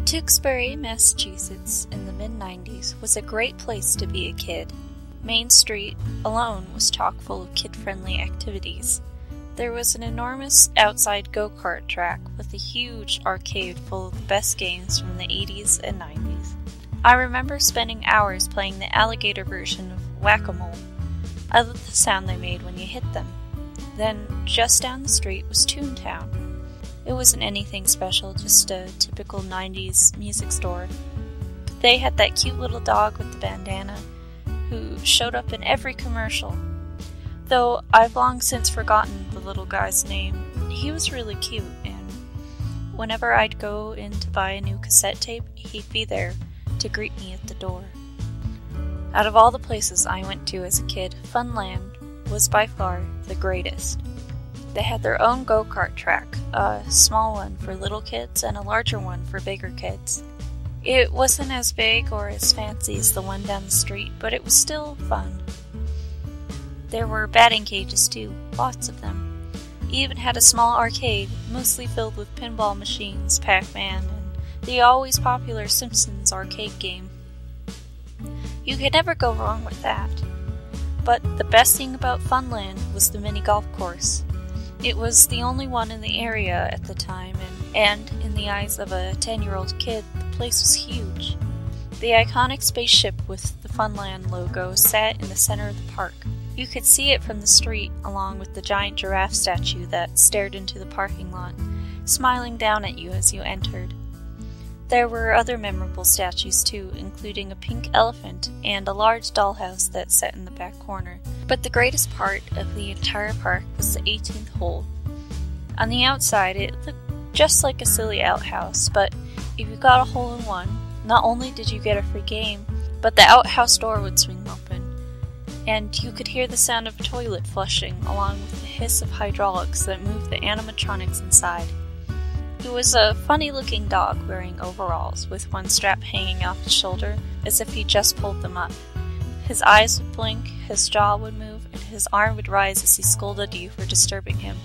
Tewksbury, Massachusetts, in the mid-90s was a great place to be a kid. Main Street alone was chock full of kid-friendly activities. There was an enormous outside go-kart track with a huge arcade full of the best games from the 80s and 90s. I remember spending hours playing the alligator version of Whack-A-Mole. I loved the sound they made when you hit them. Then, just down the street was Toontown. It wasn't anything special, just a typical 90s music store. But they had that cute little dog with the bandana, who showed up in every commercial. Though I've long since forgotten the little guy's name, he was really cute, and whenever I'd go in to buy a new cassette tape, he'd be there to greet me at the door. Out of all the places I went to as a kid, Funland was by far the greatest. They had their own go-kart track, a small one for little kids and a larger one for bigger kids. It wasn't as big or as fancy as the one down the street, but it was still fun. There were batting cages too, lots of them. It even had a small arcade, mostly filled with pinball machines, Pac-Man, and the always popular Simpsons arcade game. You could never go wrong with that. But the best thing about Funland was the mini golf course. It was the only one in the area at the time, and in the eyes of a 10-year-old kid, the place was huge. The iconic spaceship with the Funland logo sat in the center of the park. You could see it from the street, along with the giant giraffe statue that stared into the parking lot, smiling down at you as you entered. There were other memorable statues too, including a pink elephant and a large dollhouse that sat in the back corner. But the greatest part of the entire park was the 18th hole. On the outside, it looked just like a silly outhouse, but if you got a hole in one, not only did you get a free game, but the outhouse door would swing open, and you could hear the sound of a toilet flushing along with the hiss of hydraulics that moved the animatronics inside. It was a funny-looking dog wearing overalls, with one strap hanging off his shoulder as if he just pulled them up. His eyes would blink, his jaw would move, and his arm would rise as he scolded you for disturbing him.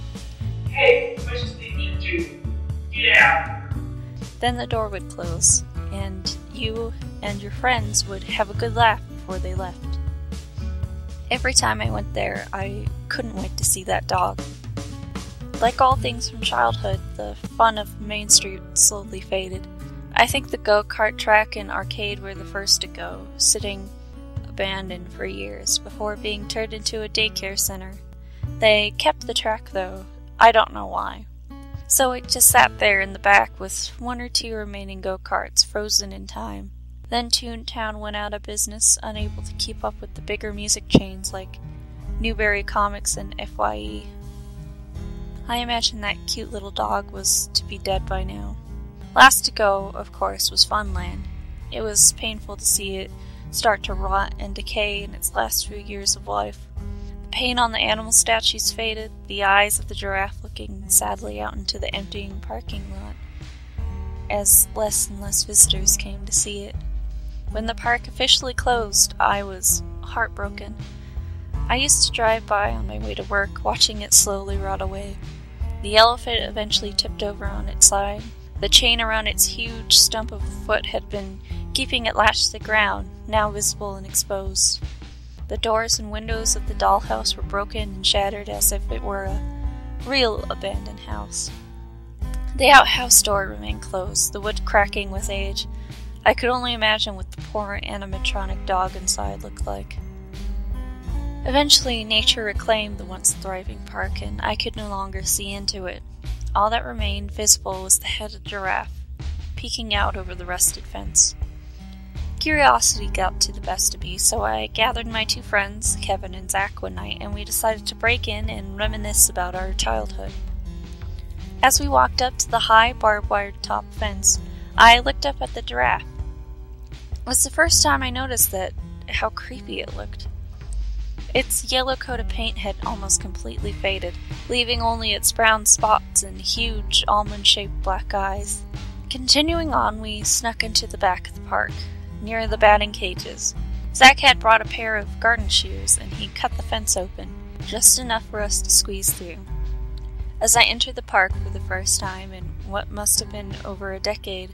Hey, what's this thing you do? Get out! Then the door would close, and you and your friends would have a good laugh before they left. Every time I went there, I couldn't wait to see that dog. Like all things from childhood, the fun of Main Street slowly faded. I think the go-kart track and arcade were the first to go, sitting abandoned for years before being turned into a daycare center. They kept the track though, I don't know why. So it just sat there in the back with one or two remaining go-karts frozen in time. Then Toontown went out of business, unable to keep up with the bigger music chains like Newberry Comics and FYE. I imagine that cute little dog was to be dead by now. Last to go, of course, was Funland. It was painful to see it start to rot and decay in its last few years of life. The paint on the animal statues faded, the eyes of the giraffe looking sadly out into the emptying parking lot, as less and less visitors came to see it. When the park officially closed, I was heartbroken. I used to drive by on my way to work, watching it slowly rot away. The elephant eventually tipped over on its side. The chain around its huge stump of a foot had been keeping it lashed to the ground, now visible and exposed. The doors and windows of the dollhouse were broken and shattered as if it were a real abandoned house. The outhouse door remained closed, the wood cracking with age. I could only imagine what the poor animatronic dog inside looked like. Eventually, nature reclaimed the once thriving park, and I could no longer see into it. All that remained visible was the head of the giraffe, peeking out over the rusted fence. Curiosity got to the best of me, so I gathered my two friends, Kevin and Zach, one night, and we decided to break in and reminisce about our childhood. As we walked up to the high, barbed-wire top fence, I looked up at the giraffe. It was the first time I noticed how creepy it looked. Its yellow coat of paint had almost completely faded, leaving only its brown spots and huge almond-shaped black eyes. Continuing on, we snuck into the back of the park, near the batting cages. Zach had brought a pair of garden shears, and he cut the fence open, just enough for us to squeeze through. As I entered the park for the first time in what must have been over a decade,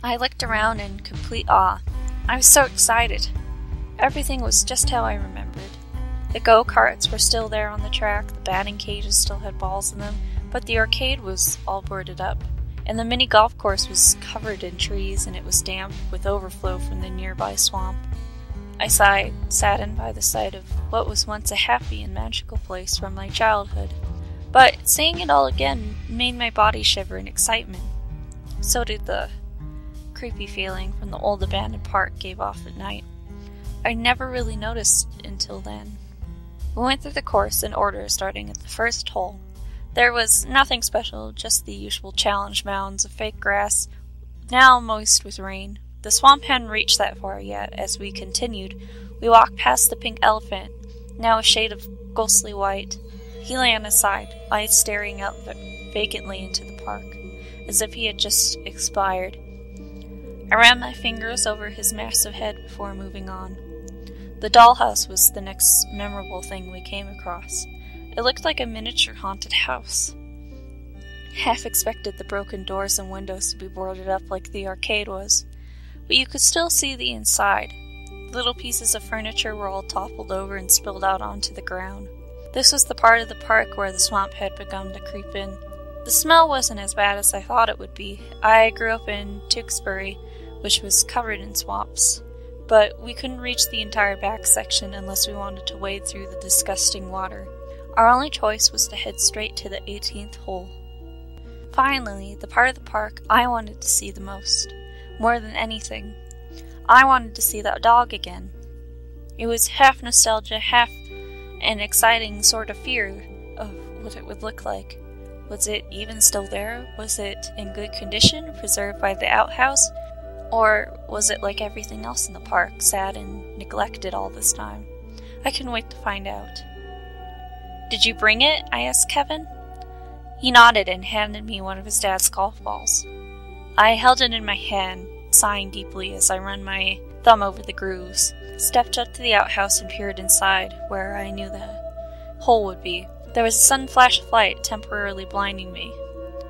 I looked around in complete awe. I was so excited. Everything was just how I remembered. The go-karts were still there on the track, the batting cages still had balls in them, but the arcade was all boarded up, and the mini golf course was covered in trees and it was damp with overflow from the nearby swamp. I sighed, saddened by the sight of what was once a happy and magical place from my childhood. But seeing it all again made my body shiver in excitement. So did the creepy feeling from the old abandoned park gave off at night. I never really noticed until then. We went through the course in order, starting at the first hole. There was nothing special, just the usual challenge mounds of fake grass, now moist with rain. The swamp hadn't reached that far yet. As we continued, we walked past the pink elephant, now a shade of ghostly white. He lay on his side, eyes staring out vacantly into the park, as if he had just expired. I ran my fingers over his massive head before moving on. The dollhouse was the next memorable thing we came across. It looked like a miniature haunted house. Half expected the broken doors and windows to be boarded up like the arcade was, but you could still see the inside. Little pieces of furniture were all toppled over and spilled out onto the ground. This was the part of the park where the swamp had begun to creep in. The smell wasn't as bad as I thought it would be. I grew up in Tewksbury, which was covered in swamps, but we couldn't reach the entire back section unless we wanted to wade through the disgusting water. Our only choice was to head straight to the 18th hole. Finally, the part of the park I wanted to see the most. More than anything, I wanted to see that dog again. It was half nostalgia, half an exciting sort of fear of what it would look like. Was it even still there? Was it in good condition, preserved by the outhouse? Or was it like everything else in the park, sad and neglected all this time? I couldn't wait to find out. "Did you bring it?" I asked Kevin. He nodded and handed me one of his dad's golf balls. I held it in my hand, sighing deeply as I ran my thumb over the grooves, stepped up to the outhouse and peered inside, where I knew the hole would be. There was a sudden flash of light, temporarily blinding me.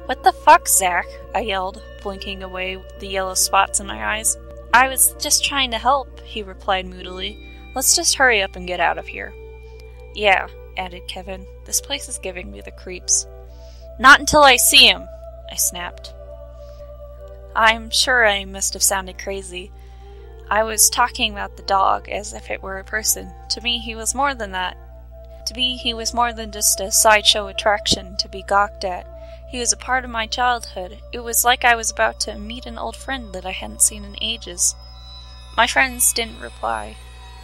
"What the fuck, Zach?" I yelled, blinking away the yellow spots in my eyes. "I was just trying to help," he replied moodily. "Let's just hurry up and get out of here." "Yeah," added Kevin. "This place is giving me the creeps." "Not until I see him," I snapped. I'm sure I must have sounded crazy. I was talking about the dog as if it were a person. To me, he was more than that. To me, he was more than just a sideshow attraction to be gawked at. He was a part of my childhood. It was like I was about to meet an old friend that I hadn't seen in ages. My friends didn't reply.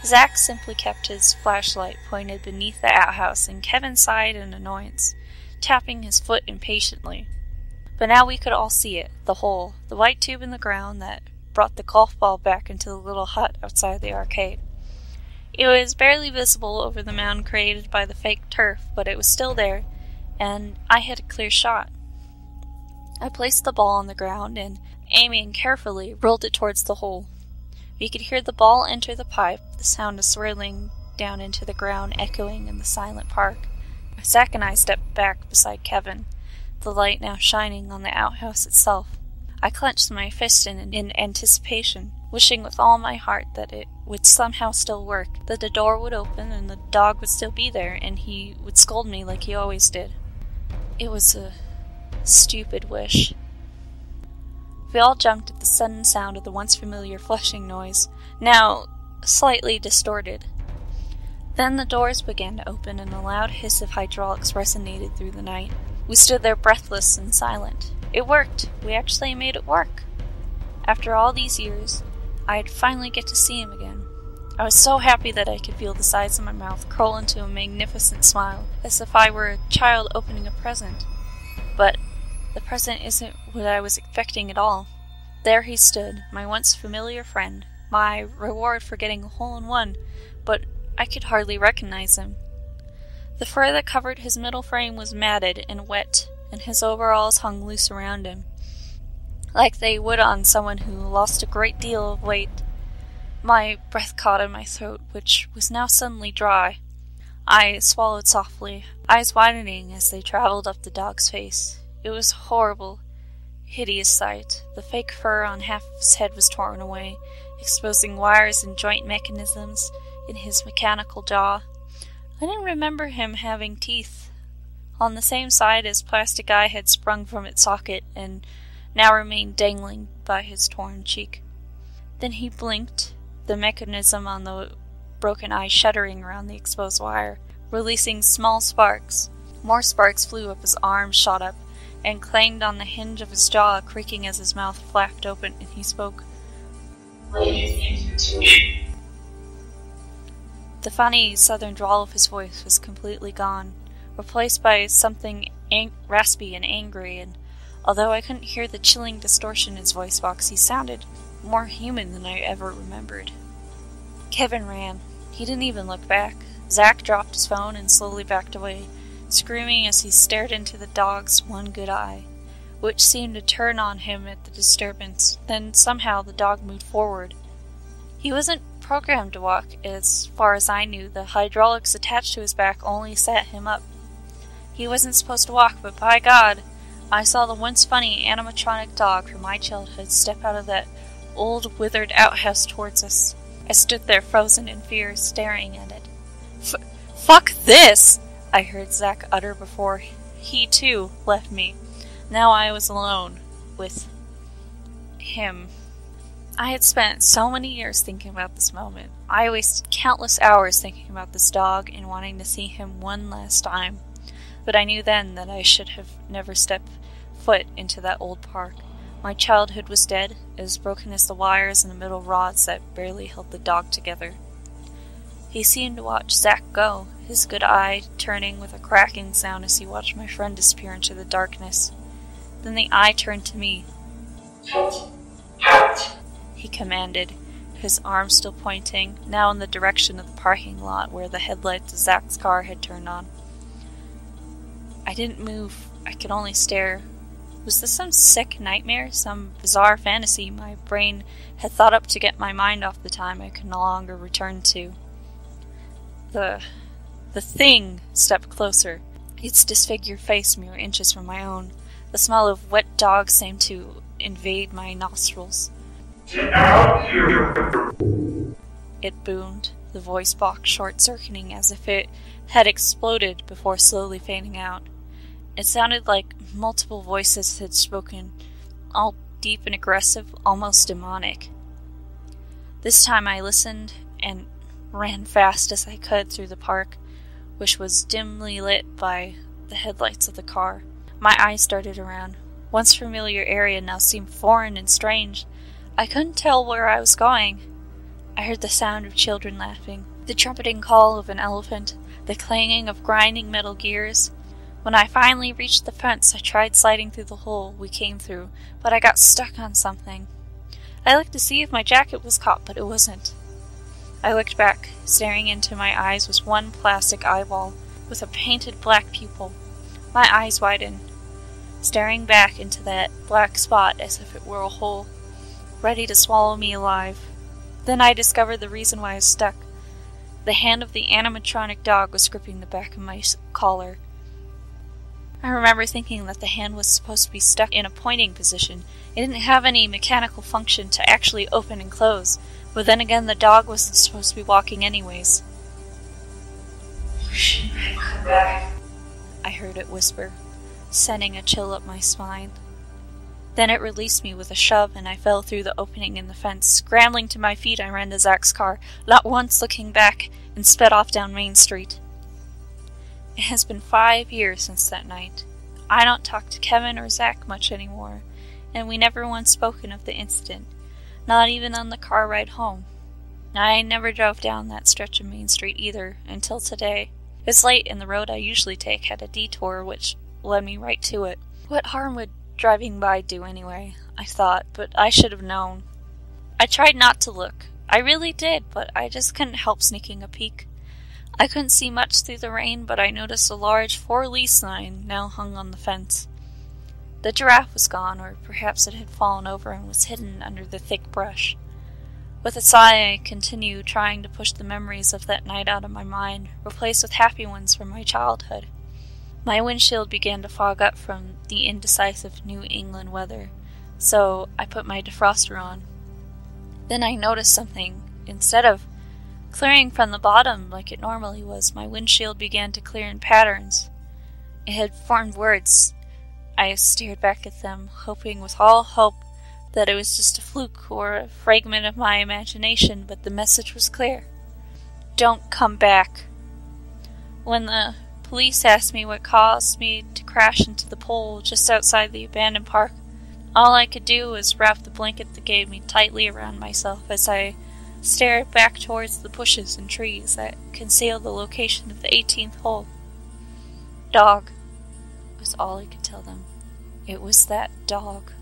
Zach simply kept his flashlight pointed beneath the outhouse, and Kevin sighed in annoyance, tapping his foot impatiently. But now we could all see it, the hole, the white tube in the ground that brought the golf ball back into the little hut outside the arcade. It was barely visible over the mound created by the fake turf, but it was still there, and I had a clear shot. I placed the ball on the ground and, aiming carefully, rolled it towards the hole. We could hear the ball enter the pipe, the sound of swirling down into the ground echoing in the silent park. Zach and I stepped back beside Kevin, the light now shining on the outhouse itself. I clenched my fist in anticipation, wishing with all my heart that it would somehow still work, that the door would open and the dog would still be there, and he would scold me like he always did. It was a stupid wish. We all jumped at the sudden sound of the once familiar flushing noise, now slightly distorted. Then the doors began to open and a loud hiss of hydraulics resonated through the night. We stood there breathless and silent. It worked. We actually made it work. After all these years, I'd finally get to see him again. I was so happy that I could feel the sides of my mouth curl into a magnificent smile, as if I were a child opening a present. But the present isn't what I was expecting at all. There he stood, my once familiar friend, my reward for getting a hole-in-one, but I could hardly recognize him. The fur that covered his middle frame was matted and wet, and his overalls hung loose around him, like they would on someone who lost a great deal of weight. My breath caught in my throat, which was now suddenly dry. I swallowed softly, eyes widening as they traveled up the dog's face. It was horrible. hideous sight. The fake fur on half of his head was torn away, exposing wires and joint mechanisms in his mechanical jaw. I didn't remember him having teeth. On the same side, his plastic eye had sprung from its socket and now remained dangling by his torn cheek. Then he blinked, the mechanism on the broken eye shuddering around the exposed wire, releasing small sparks. More sparks flew up, his arms shot up, and clanged on the hinge of his jaw, creaking as his mouth flapped open, and he spoke. What do you think to me? The funny southern drawl of his voice was completely gone, replaced by something raspy and angry, and although I couldn't hear the chilling distortion in his voice box, he sounded more human than I ever remembered. Kevin ran. He didn't even look back. Zach dropped his phone and slowly backed away, screaming as he stared into the dog's one good eye, which seemed to turn on him at the disturbance. Then somehow the dog moved forward. He wasn't programmed to walk. As far as I knew, the hydraulics attached to his back only sat him up. He wasn't supposed to walk, but by God, I saw the once funny animatronic dog from my childhood step out of that old withered outhouse towards us. I stood there frozen in fear, staring at it. Fuck this! I heard Zach utter before he, too, left me. Now I was alone with him. I had spent so many years thinking about this moment. I wasted countless hours thinking about this dog and wanting to see him one last time. But I knew then that I should have never stepped foot into that old park. My childhood was dead, as broken as the wires and the metal rods that barely held the dog together. He seemed to watch Zach go, his good eye turning with a cracking sound as he watched my friend disappear into the darkness. Then the eye turned to me. He commanded, his arm still pointing, now in the direction of the parking lot where the headlights of Zach's car had turned on. I didn't move. I could only stare. Was this some sick nightmare, some bizarre fantasy my brain had thought up to get my mind off the time I could no longer return to? The thing stepped closer, its disfigured face mere inches from my own. The smell of wet dog seemed to invade my nostrils. Get out here! It boomed, the voice box short-circuiting as if it had exploded before slowly fading out. It sounded like multiple voices had spoken, all deep and aggressive, almost demonic. This time I listened and ran fast as I could through the park, which was dimly lit by the headlights of the car. My eyes darted around. Once familiar area now seemed foreign and strange. I couldn't tell where I was going. I heard the sound of children laughing, the trumpeting call of an elephant, the clanging of grinding metal gears. When I finally reached the fence, I tried sliding through the hole we came through, but I got stuck on something. I looked to see if my jacket was caught, but it wasn't. I looked back. Staring into my eyes was one plastic eyeball with a painted black pupil. My eyes widened, staring back into that black spot as if it were a hole, ready to swallow me alive. Then I discovered the reason why I was stuck. The hand of the animatronic dog was gripping the back of my collar. I remember thinking that the hand was supposed to be stuck in a pointing position. It didn't have any mechanical function to actually open and close, but then again the dog wasn't supposed to be walking anyways. You should come back. I heard it whisper, sending a chill up my spine. Then it released me with a shove, and I fell through the opening in the fence. Scrambling to my feet, I ran to Zach's car, not once looking back, and sped off down Main Street. It has been 5 years since that night. I don't talk to Kevin or Zach much anymore, and we never once spoken of the incident, not even on the car ride home. I never drove down that stretch of Main Street either, until today. It was late, and the road I usually take had a detour which led me right to it. What harm would driving by do anyway, I thought, but I should have known. I tried not to look. I really did, but I just couldn't help sneaking a peek. I couldn't see much through the rain, but I noticed a large for-lease sign now hung on the fence. The giraffe was gone, or perhaps it had fallen over and was hidden under the thick brush. With a sigh, I continued trying to push the memories of that night out of my mind, replaced with happy ones from my childhood. My windshield began to fog up from the indecisive New England weather, so I put my defroster on. Then I noticed something. Instead of clearing from the bottom like it normally was, my windshield began to clear in patterns. It had formed words. I stared back at them, hoping with all hope that it was just a fluke or a fragment of my imagination, but the message was clear. Don't come back. When the police asked me what caused me to crash into the pole just outside the abandoned park, all I could do was wrap the blanket they gave me tightly around myself as I stared back towards the bushes and trees that concealed the location of the 18th hole. Dog was all I could tell them. It was that dog.